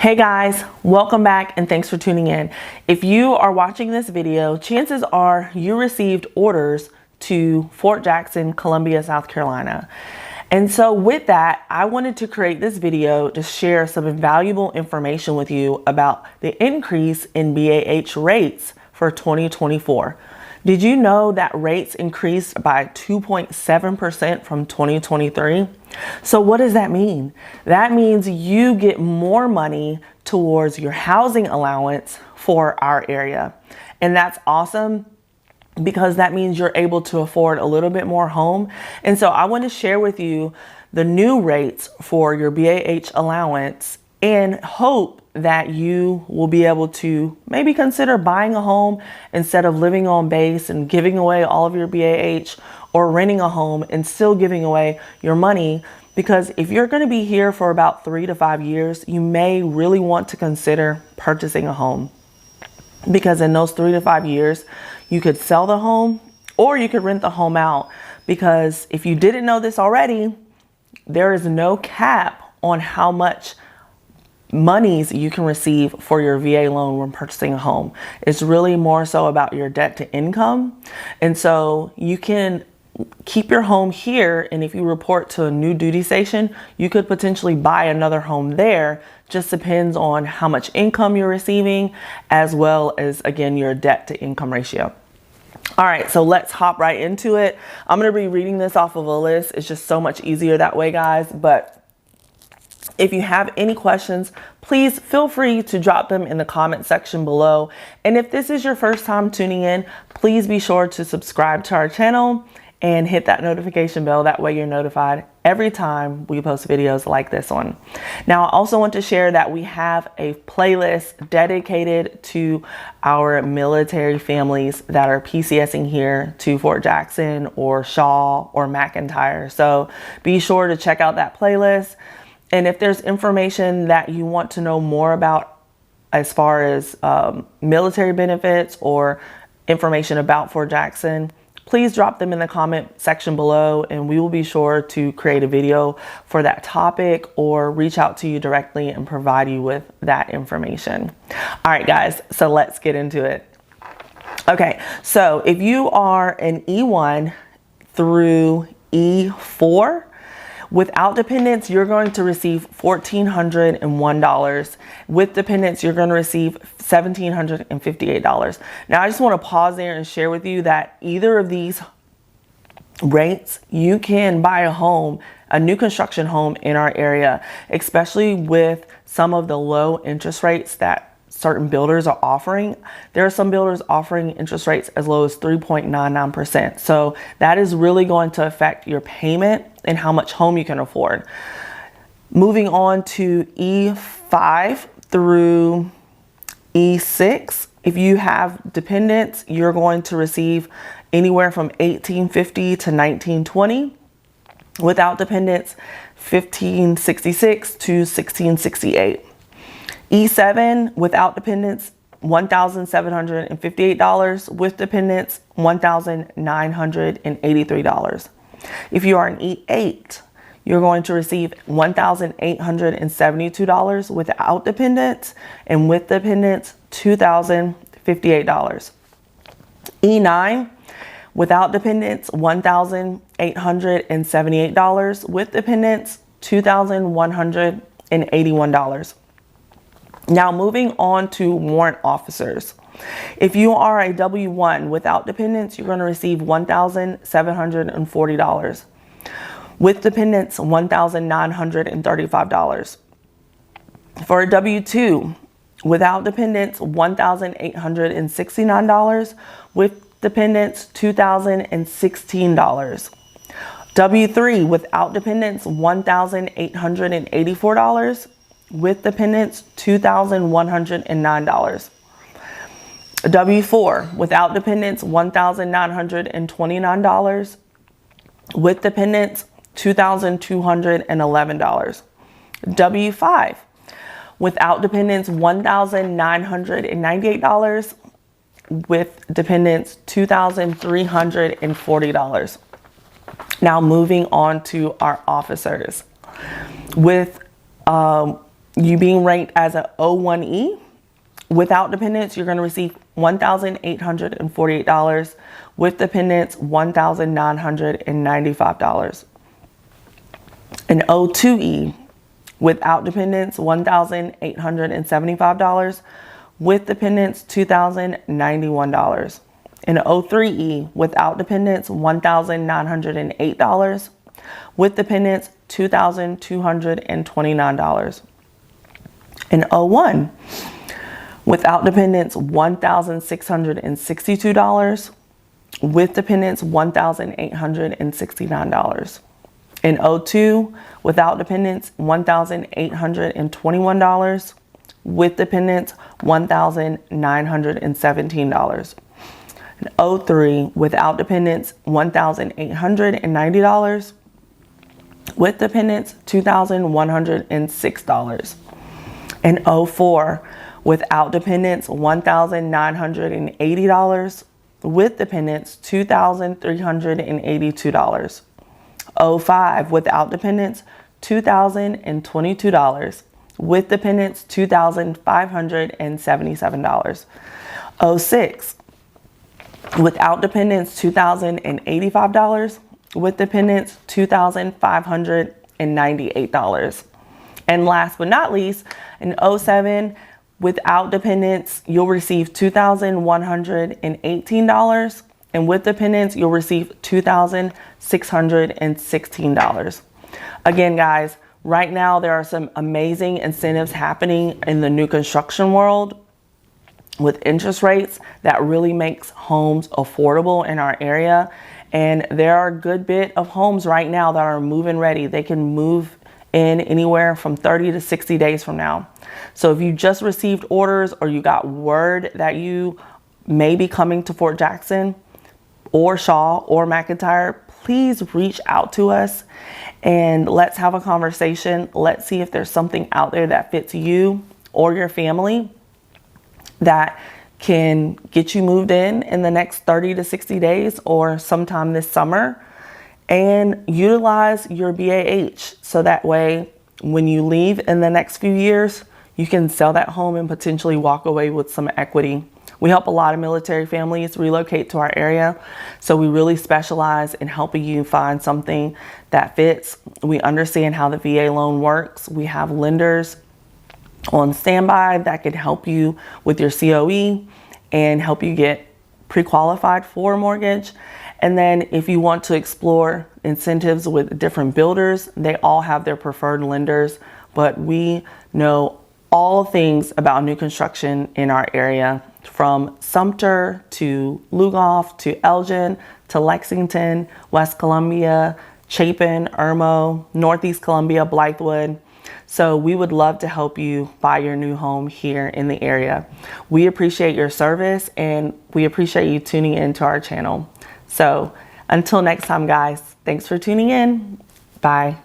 Hey guys, welcome back and thanks for tuning in. If you are watching this video, chances are you received orders to Fort Jackson, Columbia, South Carolina. And so with that, I wanted to create this video to share some invaluable information with you about the increase in BAH rates for 2024. Did you know that rates increased by 2.7% from 2023? So what does that mean? That means you get more money towards your housing allowance for our area. And that's awesome because that means you're able to afford a little bit more home. And so I want to share with you the new rates for your BAH allowance and hope that you will be able to maybe consider buying a home instead of living on base and giving away all of your BAH, or renting a home and still giving away your money. Because if you're going to be here for about 3 to 5 years, you may really want to consider purchasing a home, because in those 3 to 5 years, you could sell the home or you could rent the home out. Because if you didn't know this already, there is no cap on how much monies you can receive for your VA loan when purchasing a home. It's really more so about your debt to income. And so you can keep your home here, and if you report to a new duty station, you could potentially buy another home there. Just depends on how much income you're receiving, as well as, again, your debt to income ratio. All right, so let's hop right into it. I'm going to be reading this off of a list. It's just so much easier that way, guys. But if you have any questions, please feel free to drop them in the comment section below. And if this is your first time tuning in, please be sure to subscribe to our channel and hit that notification bell. That way you're notified every time we post videos like this one. Now, I also want to share that we have a playlist dedicated to our military families that are PCSing here to Fort Jackson or Shaw or McIntyre. So be sure to check out that playlist. And if there's information that you want to know more about as far as military benefits or information about Fort Jackson, please drop them in the comment section below, and we will be sure to create a video for that topic or reach out to you directly and provide you with that information. All right, guys, so let's get into it. Okay, so if you are an E1 through E4, without dependents, you're going to receive $1,401. With dependents, you're going to receive $1,758. Now, I just want to pause there and share with you that either of these rates, you can buy a home, a new construction home in our area, especially with some of the low interest rates that certain builders are offering. There are some builders offering interest rates as low as 3.99%. So that is really going to affect your payment and how much home you can afford. Moving on to E5 through E6. If you have dependents, you're going to receive anywhere from $1,850 to $1,920. Without dependents, $1,566 to $1,668. E7 without dependents, $1,758. With dependents, $1,983. If you are an E8, you're going to receive $1,872 without dependents, and with dependents, $2,058. E9 without dependents, $1,878. With dependents, $2,181. Now, moving on to warrant officers. If you are a W1 without dependents, you're going to receive $1,740. With dependents, $1,935. For a W2 without dependents, $1,869. With dependents, $2,016. W3 without dependents, $1,884. With dependents, $2,109. W4 without dependents, $1,929. With dependents, $2,211. W5 without dependents, $1,998. With dependents, $2,340. Now moving on to our officers. With you being ranked as an O1E. Without dependents, you're going to receive $1,848. With dependents, $1,995. An O2E, without dependents, $1,875. With dependents, $2,091. An O3E, without dependents, $1,908. With dependents, $2,229. An O1, without dependents, $1,662. With dependents, $1,869. In O2, without dependents, $1,821. With dependents, $1,917. In O3, without dependents, $1,890. With dependents, $2,106. In O4, without dependents, $1,980. With dependents, $2,382. O5, without dependents, $2,022. With dependents, $2,577. O6, without dependents, $2,085. With dependents, $2,598. And last but not least, in O7, without dependents, you'll receive $2,118. And with dependents, you'll receive $2,616. Again, guys, right now there are some amazing incentives happening in the new construction world with interest rates that really makes homes affordable in our area. And there are a good bit of homes right now that are move-in ready. They can move in anywhere from 30 to 60 days from now. So if you just received orders or you got word that you may be coming to Fort Jackson or Shaw or McIntyre, please reach out to us and let's have a conversation. Let's see if there's something out there that fits you or your family that can get you moved in the next 30 to 60 days or sometime this summer, and utilize your BAH so that way when you leave in the next few years, you can sell that home and potentially walk away with some equity. We help a lot of military families relocate to our area, so we really specialize in helping you find something that fits. We understand how the VA loan works. We have lenders on standby that can help you with your COE and help you get pre-qualified for a mortgage. And then if you want to explore incentives with different builders, they all have their preferred lenders, but we know all things about new construction in our area, from Sumter to Lugoff to Elgin to Lexington, West Columbia, Chapin, Irmo, Northeast Columbia, Blythewood. So we would love to help you buy your new home here in the area. We appreciate your service and we appreciate you tuning into our channel. So until next time, guys, thanks for tuning in. Bye.